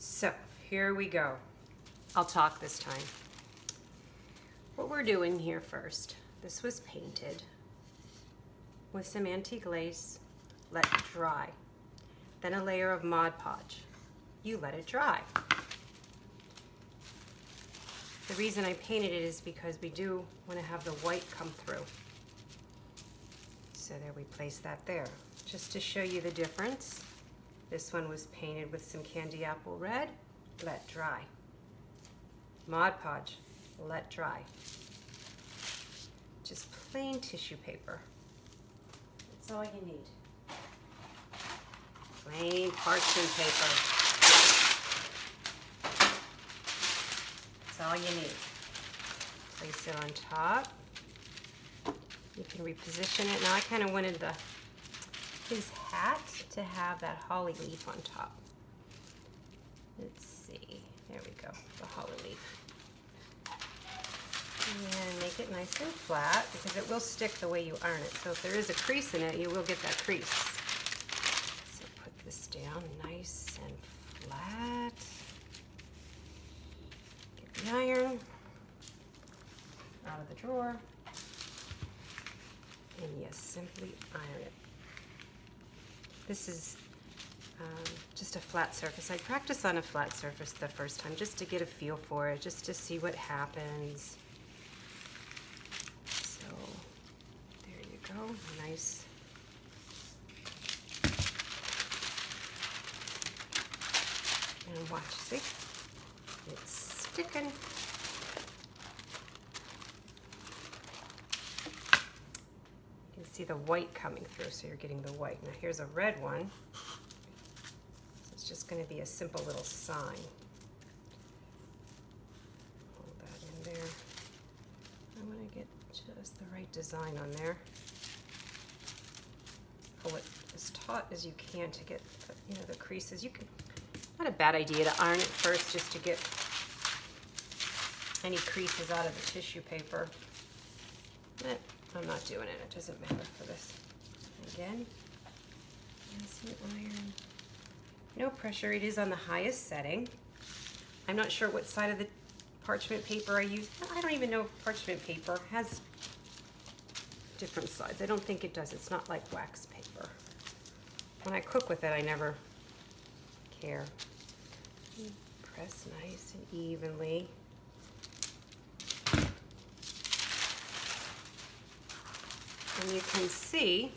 So here we go. I'll talk this time. What we're doing here first, this was painted with some antique lace, let dry. Then a layer of ModPodge. You let it dry. The reason I painted it is because we do want to have the white come through. So there, we place that there. Just to show you the difference, this one was painted with some candy apple red, let dry. ModPodge, let dry. Just plain tissue paper. That's all you need. Plain parchment paper. That's all you need. Place it on top. You can reposition it. Now I kind of wanted his hat to have that holly leaf on top. Let's see. There we go, the holly leaf. And make it nice and flat because it will stick the way you iron it. So if there is a crease in it, you will get that crease. So put this down nice and flat. Get the iron out of the drawer. And you simply iron it. This is just a flat surface. I practiced on a flat surface the first time just to get a feel for it, just to see what happens. So there you go, nice. And watch, see? It's sticking. See the white coming through, so you're getting the white. Now here's a red one. So it's just going to be a simple little sign. Hold that in there. I want to get just the right design on there. Pull it as taut as you can to get the creases. You can, not a bad idea to iron it first just to get any creases out of the tissue paper. But I'm not doing it. It doesn't matter for this. Again, nice and iron. No pressure. It is on the highest setting. I'm not sure what side of the parchment paper I use. I don't even know if parchment paper has different sides. I don't think it does. It's not like wax paper. When I cook with it, I never care. Press nice and evenly. And you can see,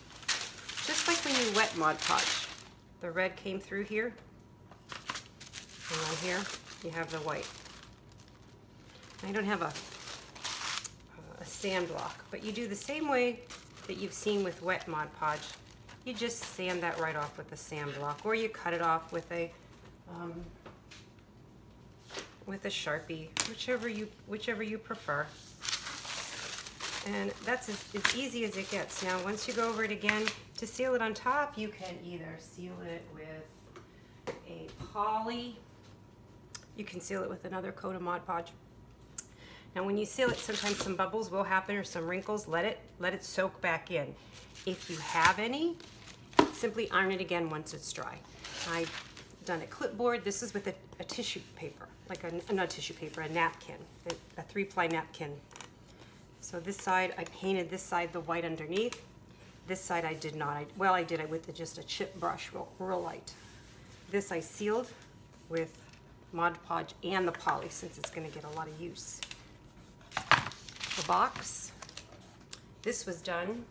just like when you wet ModPodge, the red came through here, and on here you have the white. I don't have a sand block, but you do the same way that you've seen with wet ModPodge. You just sand that right off with a sand block, or you cut it off with a Sharpie, whichever you prefer. And that's as easy as it gets. Now, once you go over it again, to seal it on top, you can either seal it with a poly. You can seal it with another coat of ModPodge. Now, when you seal it, sometimes some bubbles will happen or some wrinkles. Let it soak back in. If you have any, simply iron it again once it's dry. I've done a clipboard. This is with a tissue paper, like not tissue paper, a napkin, a 3-ply napkin. So this side, I painted this side the white underneath. This side I did not. I did with just a chip brush, real light. This I sealed with ModPodge and the poly, since it's going to get a lot of use. The box, this was done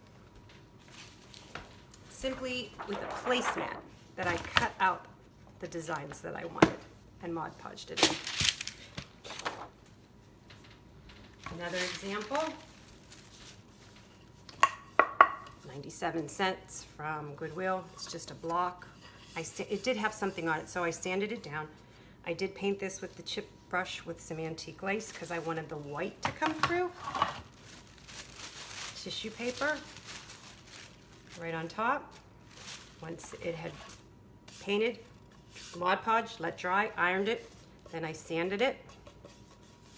simply with a placemat that I cut out the designs that I wanted and ModPodged it in. Another example, 97 cents from Goodwill. It's just a block. It did have something on it, so I sanded it down. I did paint this with the chip brush with some antique lace because I wanted the white to come through. Tissue paper right on top. Once it had painted, ModPodge, let dry, ironed it, then I sanded it,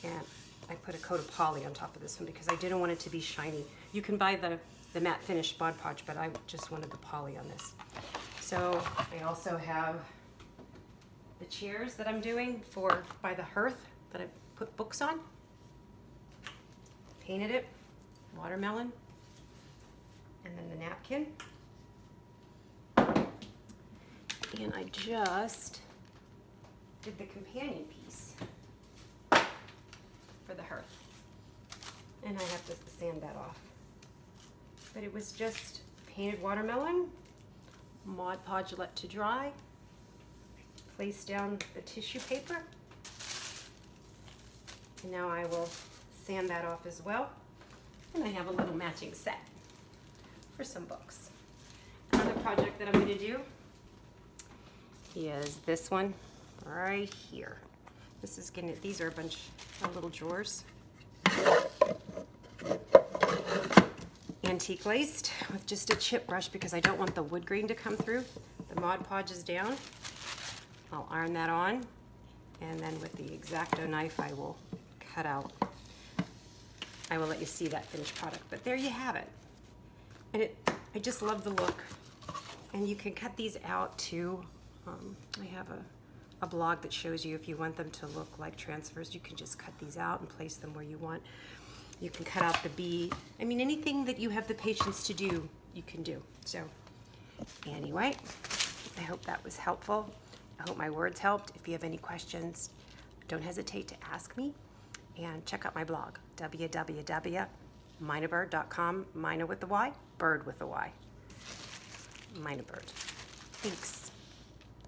and I put a coat of poly on top of this one because I didn't want it to be shiny. You can buy the matte finish ModPodge, but I just wanted the poly on this. So I also have the chairs that I'm doing for by the hearth that I put books on. Painted it, watermelon, and then the napkin. And I just did the companion piece for the hearth. And I have to sand that off. But it was just painted watermelon, ModPodge let to dry, place down the tissue paper, and now I will sand that off as well. And I have a little matching set for some books. Another project that I'm going to do is this one right here. These are a bunch of little drawers. Antique laced with just a chip brush because I don't want the wood grain to come through. The ModPodge is down. I'll iron that on, and then with the X-Acto knife I will cut out. I will let you see that finished product, but there you have it. And I just love the look. And you can cut these out too. I have a blog that shows you if you want them to look like transfers, you can just cut these out and place them where you want. You can cut out the bee. I mean, anything that you have the patience to do, you can do. So anyway, I hope that was helpful. I hope my words helped. If you have any questions, don't hesitate to ask me. And check out my blog, www.minabird.com, Mina with the Y, bird with the Y. Minabird. Thanks.